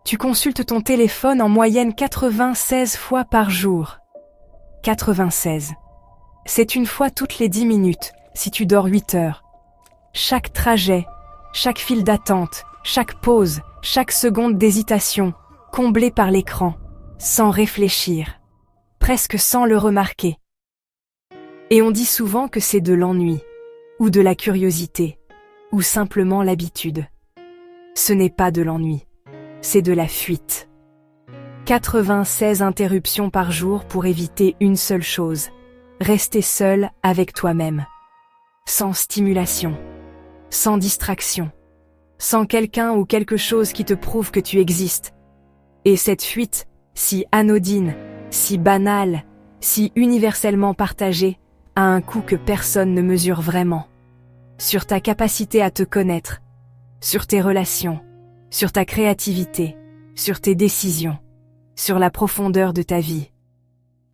Tu consultes ton téléphone en moyenne 96 fois par jour. 96. C'est une fois toutes les 10 minutes, si tu dors 8 heures. Chaque trajet, chaque file d'attente, chaque pause, chaque seconde d'hésitation, comblée par l'écran, sans réfléchir, presque sans le remarquer. Et on dit souvent que c'est de l'ennui, ou de la curiosité, ou simplement l'habitude. Ce n'est pas de l'ennui, c'est de la fuite. 96 interruptions par jour pour éviter une seule chose, rester seul avec toi-même. Sans stimulation, sans distraction, sans quelqu'un ou quelque chose qui te prouve que tu existes. Et cette fuite, si anodine, si banale, si universellement partagée, a un coût que personne ne mesure vraiment. Sur ta capacité à te connaître, sur tes relations, sur ta créativité, sur tes décisions, sur la profondeur de ta vie.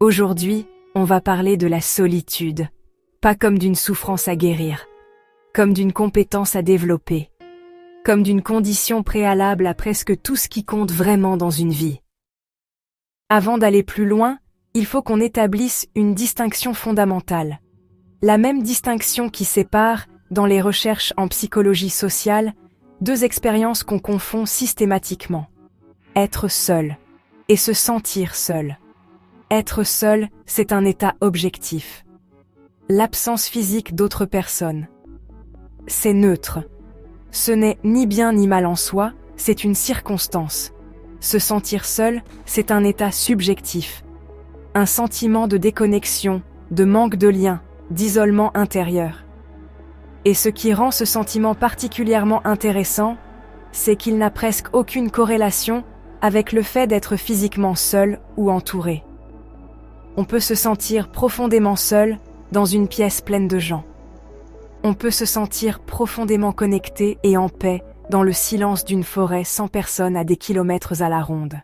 Aujourd'hui, on va parler de la solitude, pas comme d'une souffrance à guérir, comme d'une compétence à développer, comme d'une condition préalable à presque tout ce qui compte vraiment dans une vie. Avant d'aller plus loin, il faut qu'on établisse une distinction fondamentale. La même distinction qui sépare, dans les recherches en psychologie sociale, deux expériences qu'on confond systématiquement. Être seul et se sentir seul. Être seul, c'est un état objectif. L'absence physique d'autres personnes. C'est neutre. Ce n'est ni bien ni mal en soi, c'est une circonstance. Se sentir seul, c'est un état subjectif. Un sentiment de déconnexion, de manque de lien, d'isolement intérieur. Et ce qui rend ce sentiment particulièrement intéressant, c'est qu'il n'a presque aucune corrélation avec le fait d'être physiquement seul ou entouré. On peut se sentir profondément seul dans une pièce pleine de gens. On peut se sentir profondément connecté et en paix dans le silence d'une forêt sans personne à des kilomètres à la ronde.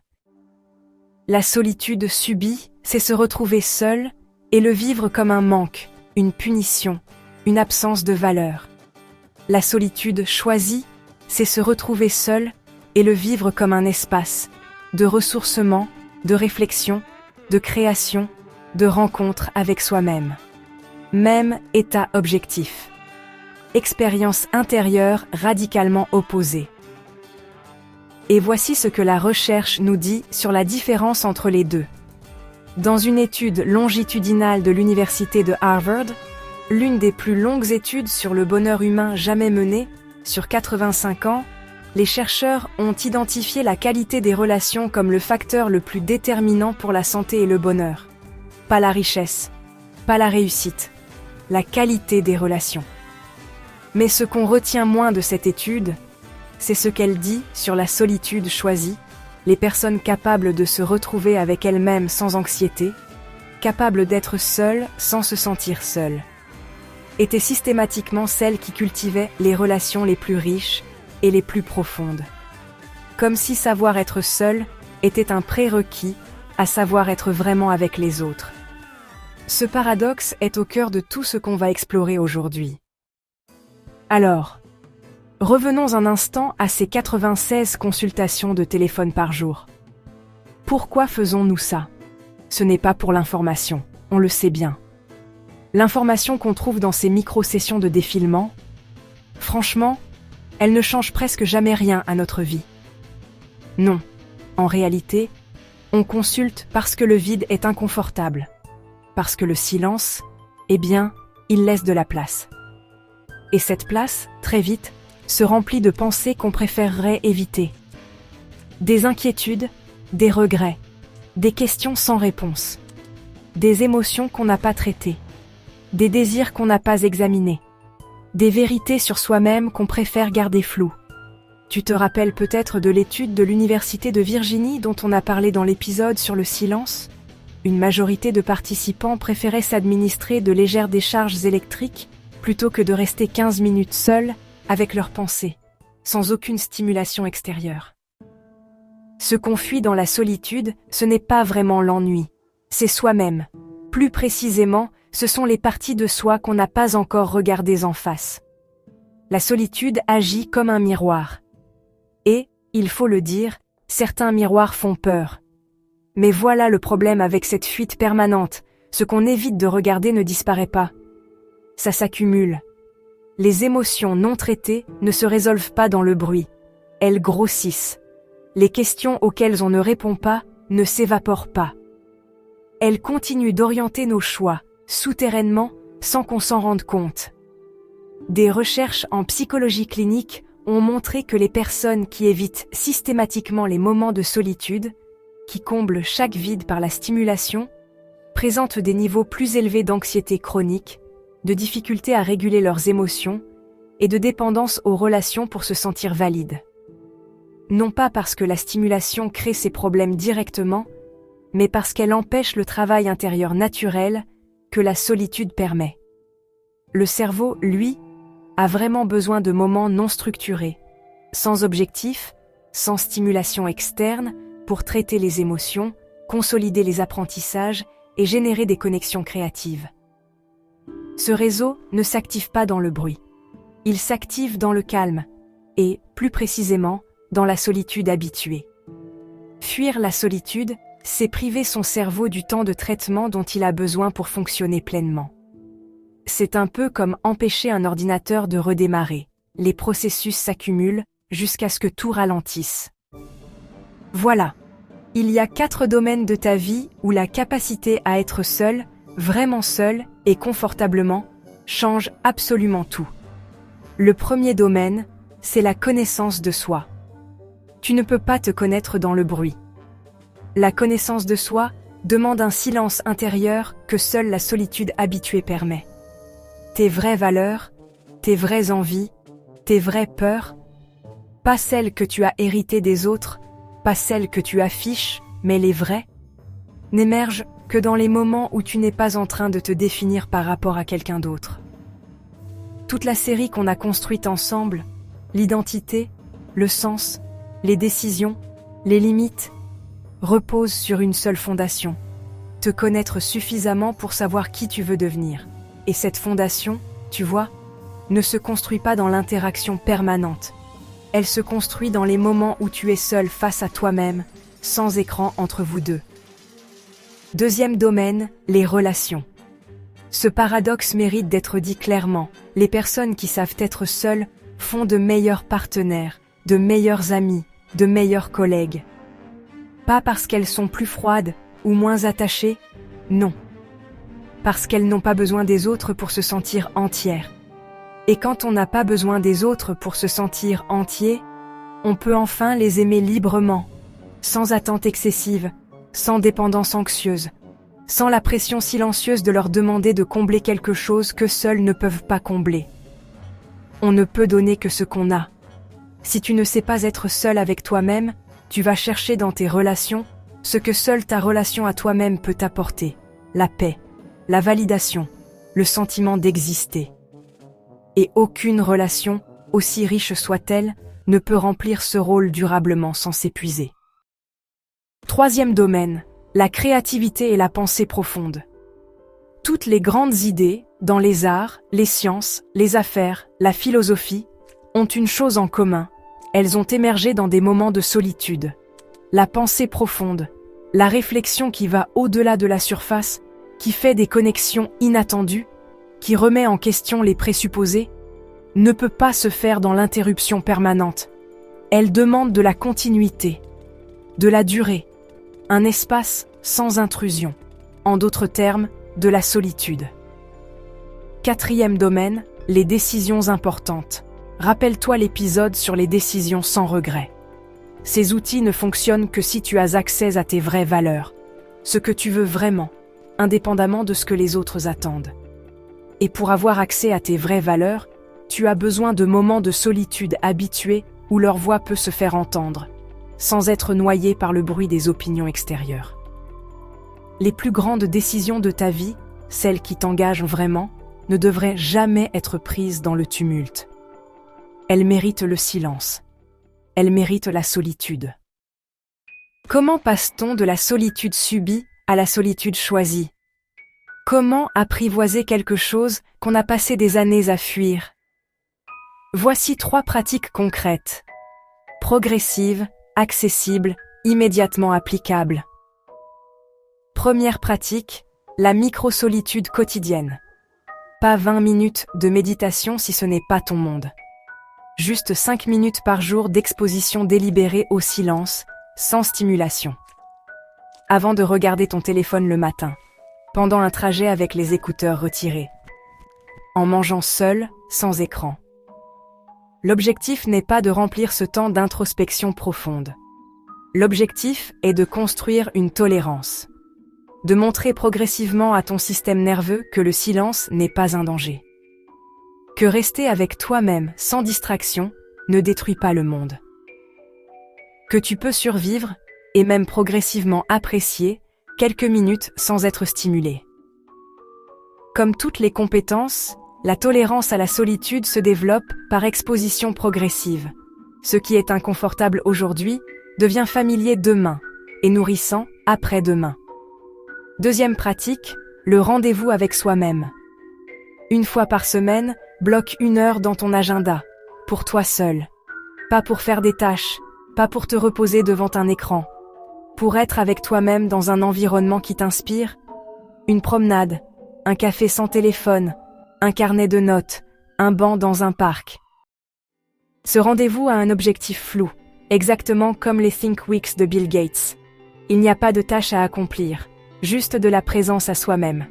La solitude subie, c'est se retrouver seul et le vivre comme un manque, une punition, une absence de valeur. La solitude choisie, c'est se retrouver seul et le vivre comme un espace de ressourcement, de réflexion, de création, de rencontre avec soi-même. Même état objectif. Expérience intérieure radicalement opposée. Et voici ce que la recherche nous dit sur la différence entre les deux. Dans une étude longitudinale de l'université de Harvard, l'une des plus longues études sur le bonheur humain jamais menée, sur 85 ans, les chercheurs ont identifié la qualité des relations comme le facteur le plus déterminant pour la santé et le bonheur. Pas la richesse, pas la réussite, la qualité des relations. Mais ce qu'on retient moins de cette étude, c'est ce qu'elle dit sur la solitude choisie, les personnes capables de se retrouver avec elles-mêmes sans anxiété, capables d'être seules sans se sentir seules, étaient systématiquement celles qui cultivaient les relations les plus riches et les plus profondes. Comme si savoir être seul était un prérequis à savoir être vraiment avec les autres. Ce paradoxe est au cœur de tout ce qu'on va explorer aujourd'hui. Alors, revenons un instant à ces 96 consultations de téléphone par jour. Pourquoi faisons-nous ça? Ce n'est pas pour l'information, on le sait bien. L'information qu'on trouve dans ces micro-sessions de défilement, franchement, elle ne change presque jamais rien à notre vie. Non, en réalité, on consulte parce que le vide est inconfortable, parce que le silence, eh bien, il laisse de la place. Et cette place, très vite, se remplit de pensées qu'on préférerait éviter. Des inquiétudes, des regrets, des questions sans réponse, des émotions qu'on n'a pas traitées, des désirs qu'on n'a pas examinés, des vérités sur soi-même qu'on préfère garder floues. Tu te rappelles peut-être de l'étude de l'Université de Virginie dont on a parlé dans l'épisode sur le silence? Une majorité de participants préféraient s'administrer de légères décharges électriques plutôt que de rester 15 minutes seuls avec leurs pensées, sans aucune stimulation extérieure. Ce qu'on fuit dans la solitude, ce n'est pas vraiment l'ennui, c'est soi-même. Plus précisément, ce sont les parties de soi qu'on n'a pas encore regardées en face. La solitude agit comme un miroir. Et, il faut le dire, Certains miroirs font peur. Mais voilà le problème avec cette fuite permanente, ce qu'on évite de regarder ne disparaît pas. Ça s'accumule. Les émotions non traitées ne se résolvent pas dans le bruit. Elles grossissent. Les questions auxquelles on ne répond pas ne s'évaporent pas. Elles continuent d'orienter nos choix, souterrainement, sans qu'on s'en rende compte. Des recherches en psychologie clinique ont montré que les personnes qui évitent systématiquement les moments de solitude, qui comblent chaque vide par la stimulation, présentent des niveaux plus élevés d'anxiété chronique, de difficulté à réguler leurs émotions et de dépendance aux relations pour se sentir valides. Non pas parce que la stimulation crée ces problèmes directement, mais parce qu'elle empêche le travail intérieur naturel que la solitude permet. Le cerveau, lui, a vraiment besoin de moments non structurés, sans objectif, sans stimulation externe, pour traiter les émotions, consolider les apprentissages et générer des connexions créatives. Ce réseau ne s'active pas dans le bruit. Il s'active dans le calme et, plus précisément, dans la solitude habituée. Fuir la solitude, c'est priver son cerveau du temps de traitement dont il a besoin pour fonctionner pleinement. C'est un peu comme empêcher un ordinateur de redémarrer. Les processus s'accumulent jusqu'à ce que tout ralentisse. Voilà. Il y a 4 domaines de ta vie où la capacité à être seul, vraiment seul et confortablement, change absolument tout. Le premier domaine, c'est la connaissance de soi. Tu ne peux pas te connaître dans le bruit. La connaissance de soi demande un silence intérieur que seule la solitude habituée permet. Tes vraies valeurs, tes vraies envies, tes vraies peurs, pas celles que tu as héritées des autres, pas celles que tu affiches, mais les vraies, n'émergent que dans les moments où tu n'es pas en train de te définir par rapport à quelqu'un d'autre. Toute la série qu'on a construite ensemble, l'identité, le sens, les décisions, les limites, repose sur une seule fondation. Te connaître suffisamment pour savoir qui tu veux devenir. Et cette fondation, tu vois, ne se construit pas dans l'interaction permanente. Elle se construit dans les moments où tu es seul face à toi-même, sans écran entre vous deux. Deuxième domaine, les relations. Ce paradoxe mérite d'être dit clairement. Les personnes qui savent être seules font de meilleurs partenaires, de meilleurs amis, de meilleurs collègues. Pas parce qu'elles sont plus froides ou moins attachées, non. Parce qu'elles n'ont pas besoin des autres pour se sentir entières. Et quand on n'a pas besoin des autres pour se sentir entier, on peut enfin les aimer librement, sans attente excessive, sans dépendance anxieuse, sans la pression silencieuse de leur demander de combler quelque chose que seuls ne peuvent pas combler. On ne peut donner que ce qu'on a. Si tu ne sais pas être seul avec toi-même, tu vas chercher dans tes relations ce que seule ta relation à toi-même peut t'apporter, la paix, la validation, le sentiment d'exister. Et aucune relation, aussi riche soit-elle, ne peut remplir ce rôle durablement sans s'épuiser. Troisième domaine, la créativité et la pensée profonde. Toutes les grandes idées, dans les arts, les sciences, les affaires, la philosophie, ont une chose en commun, elles ont émergé dans des moments de solitude. La pensée profonde, la réflexion qui va au-delà de la surface, qui fait des connexions inattendues, qui remet en question les présupposés, ne peut pas se faire dans l'interruption permanente. Elle demande de la continuité, de la durée, un espace sans intrusion, en d'autres termes, de la solitude. Quatrième domaine, les décisions importantes. Rappelle-toi l'épisode sur les décisions sans regret. Ces outils ne fonctionnent que si tu as accès à tes vraies valeurs, ce que tu veux vraiment, indépendamment de ce que les autres attendent. Et pour avoir accès à tes vraies valeurs, tu as besoin de moments de solitude habitués où leur voix peut se faire entendre, sans être noyée par le bruit des opinions extérieures. Les plus grandes décisions de ta vie, celles qui t'engagent vraiment, ne devraient jamais être prises dans le tumulte. Elles méritent le silence. Elles méritent la solitude. Comment passe-t-on de la solitude subie à la solitude choisie? Comment apprivoiser quelque chose qu'on a passé des années à fuir? Voici 3 pratiques concrètes, progressives, accessible, immédiatement applicable. Première pratique, la micro-solitude quotidienne. Pas 20 minutes de méditation si ce n'est pas ton monde. Juste 5 minutes par jour d'exposition délibérée au silence, sans stimulation. Avant de regarder ton téléphone le matin, pendant un trajet avec les écouteurs retirés, en mangeant seul, sans écran. L'objectif n'est pas de remplir ce temps d'introspection profonde. L'objectif est de construire une tolérance, de montrer progressivement à ton système nerveux que le silence n'est pas un danger. Que rester avec toi-même sans distraction ne détruit pas le monde. Que tu peux survivre et même progressivement apprécier quelques minutes sans être stimulé. Comme toutes les compétences, la tolérance à la solitude se développe par exposition progressive. Ce qui est inconfortable aujourd'hui devient familier demain et nourrissant après-demain. Deuxième pratique, le rendez-vous avec soi-même. Une fois par semaine, bloque 1 heure dans ton agenda, pour toi seul. Pas pour faire des tâches, pas pour te reposer devant un écran. Pour être avec toi-même dans un environnement qui t'inspire, une promenade, un café sans téléphone, un carnet de notes, un banc dans un parc. Ce rendez-vous a un objectif flou, exactement comme les Think Weeks de Bill Gates. Il n'y a pas de tâche à accomplir, juste de la présence à soi-même.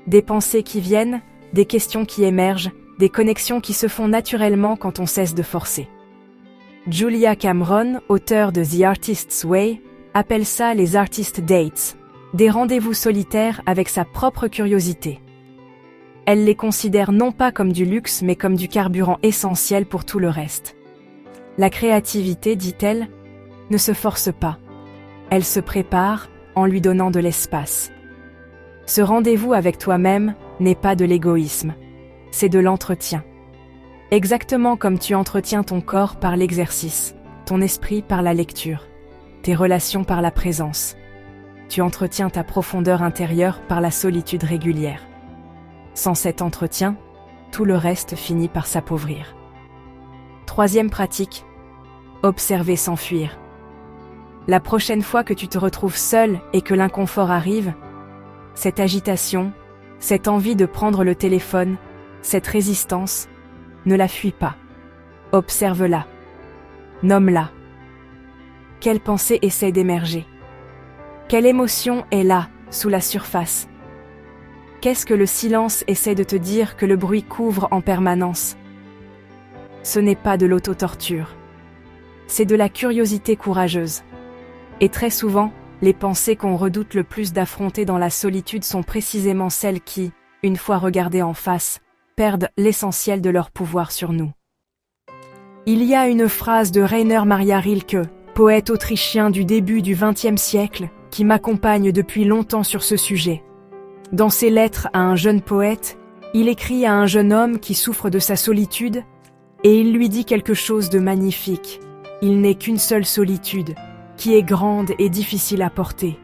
Des pensées qui viennent, des questions qui émergent, des connexions qui se font naturellement quand on cesse de forcer. Julia Cameron, auteure de The Artist's Way, appelle ça les Artist Dates, des rendez-vous solitaires avec sa propre curiosité. Elle les considère non pas comme du luxe mais comme du carburant essentiel pour tout le reste. La créativité, dit-elle, ne se force pas. Elle se prépare en lui donnant de l'espace. Ce rendez-vous avec toi-même n'est pas de l'égoïsme, c'est de l'entretien. Exactement comme tu entretiens ton corps par l'exercice, ton esprit par la lecture, tes relations par la présence. Tu entretiens ta profondeur intérieure par la solitude régulière. Sans cet entretien, tout le reste finit par s'appauvrir. Troisième pratique, observer sans fuir. La prochaine fois que tu te retrouves seul et que l'inconfort arrive, cette agitation, cette envie de prendre le téléphone, cette résistance, ne la fuis pas. Observe-la. Nomme-la. Quelle pensée essaie d'émerger? Quelle émotion est là, sous la surface? Qu'est-ce que le silence essaie de te dire que le bruit couvre en permanence? Ce n'est pas de l'auto-torture. C'est de la curiosité courageuse. Et très souvent, les pensées qu'on redoute le plus d'affronter dans la solitude sont précisément celles qui, une fois regardées en face, perdent l'essentiel de leur pouvoir sur nous. Il y a une phrase de Rainer Maria Rilke, poète autrichien du début du XXe siècle, qui m'accompagne depuis longtemps sur ce sujet. Dans ses lettres à un jeune poète, il écrit à un jeune homme qui souffre de sa solitude, et il lui dit quelque chose de magnifique. Il n'est qu'une seule solitude, qui est grande et difficile à porter.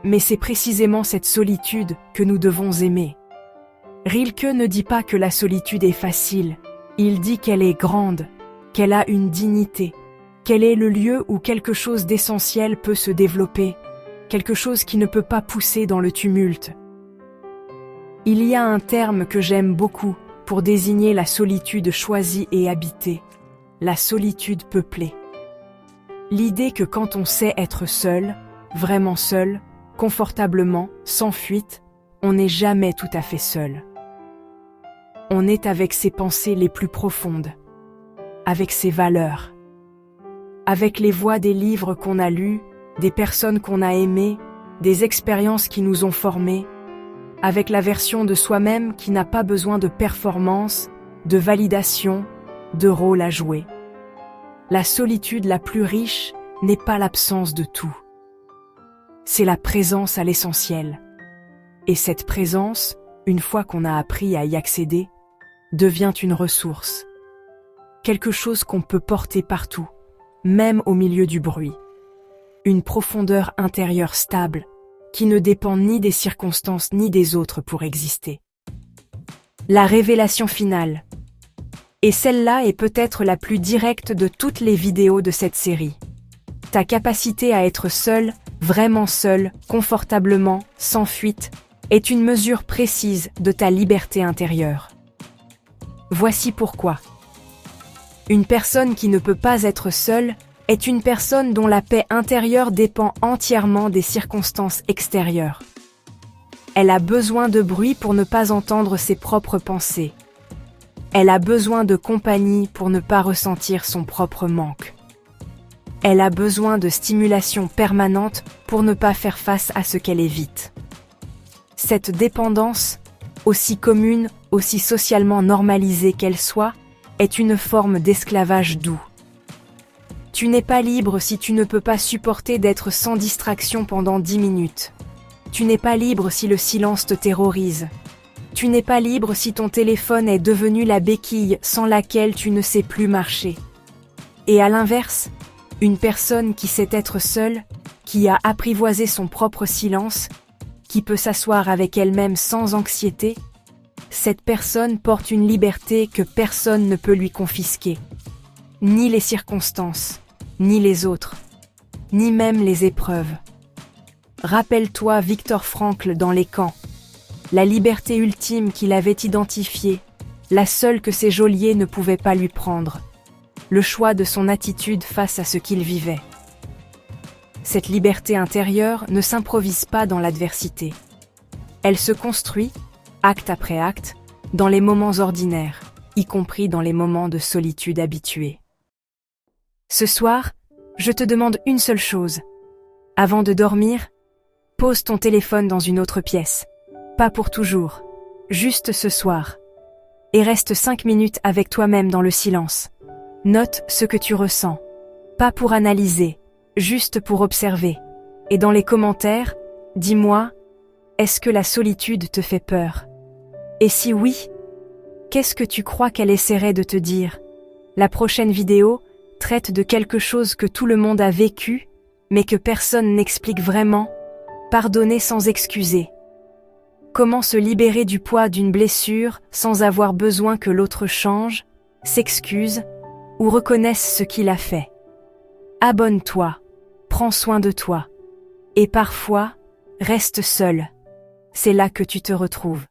Mais c'est précisément cette solitude que nous devons aimer. Rilke ne dit pas que la solitude est facile, il dit qu'elle est grande, qu'elle a une dignité, qu'elle est le lieu où quelque chose d'essentiel peut se développer, quelque chose qui ne peut pas pousser dans le tumulte. Il y a un terme que j'aime beaucoup pour désigner la solitude choisie et habitée, la solitude peuplée. L'idée que quand on sait être seul, vraiment seul, confortablement, sans fuite, on n'est jamais tout à fait seul. On est avec ses pensées les plus profondes, avec ses valeurs, avec les voix des livres qu'on a lus, des personnes qu'on a aimées, des expériences qui nous ont formés, avec la version de soi-même qui n'a pas besoin de performance, de validation, de rôle à jouer. La solitude la plus riche n'est pas l'absence de tout. C'est la présence à l'essentiel. Et cette présence, une fois qu'on a appris à y accéder, devient une ressource. Quelque chose qu'on peut porter partout, même au milieu du bruit. Une profondeur intérieure stable, qui ne dépend ni des circonstances ni des autres pour exister. La révélation finale. Et celle-là est peut-être la plus directe de toutes les vidéos de cette série. Ta capacité à être seul, vraiment seul, confortablement, sans fuite, est une mesure précise de ta liberté intérieure. Voici pourquoi. Une personne qui ne peut pas être seule est une personne dont la paix intérieure dépend entièrement des circonstances extérieures. Elle a besoin de bruit pour ne pas entendre ses propres pensées. Elle a besoin de compagnie pour ne pas ressentir son propre manque. Elle a besoin de stimulation permanente pour ne pas faire face à ce qu'elle évite. Cette dépendance, aussi commune, aussi socialement normalisée qu'elle soit, est une forme d'esclavage doux. Tu n'es pas libre si tu ne peux pas supporter d'être sans distraction pendant 10 minutes. Tu n'es pas libre si le silence te terrorise. Tu n'es pas libre si ton téléphone est devenu la béquille sans laquelle tu ne sais plus marcher. Et à l'inverse, une personne qui sait être seule, qui a apprivoisé son propre silence, qui peut s'asseoir avec elle-même sans anxiété, cette personne porte une liberté que personne ne peut lui confisquer. Ni les circonstances, ni les autres, ni même les épreuves. Rappelle-toi Viktor Frankl dans Les Camps, la liberté ultime qu'il avait identifiée, la seule que ses geôliers ne pouvaient pas lui prendre, le choix de son attitude face à ce qu'il vivait. Cette liberté intérieure ne s'improvise pas dans l'adversité. Elle se construit, acte après acte, dans les moments ordinaires, y compris dans les moments de solitude habitués. Ce soir, je te demande une seule chose. Avant de dormir, pose ton téléphone dans une autre pièce. Pas pour toujours, juste ce soir. Et reste 5 minutes avec toi-même dans le silence. Note ce que tu ressens. Pas pour analyser, juste pour observer. Et dans les commentaires, dis-moi, est-ce que la solitude te fait peur? Et si oui, qu'est-ce que tu crois qu'elle essaierait de te dire? La prochaine vidéo traite de quelque chose que tout le monde a vécu, mais que personne n'explique vraiment. Pardonner sans excuser. Comment se libérer du poids d'une blessure sans avoir besoin que l'autre change, s'excuse ou reconnaisse ce qu'il a fait. Abonne-toi, prends soin de toi. Et parfois, reste seul. C'est là que tu te retrouves.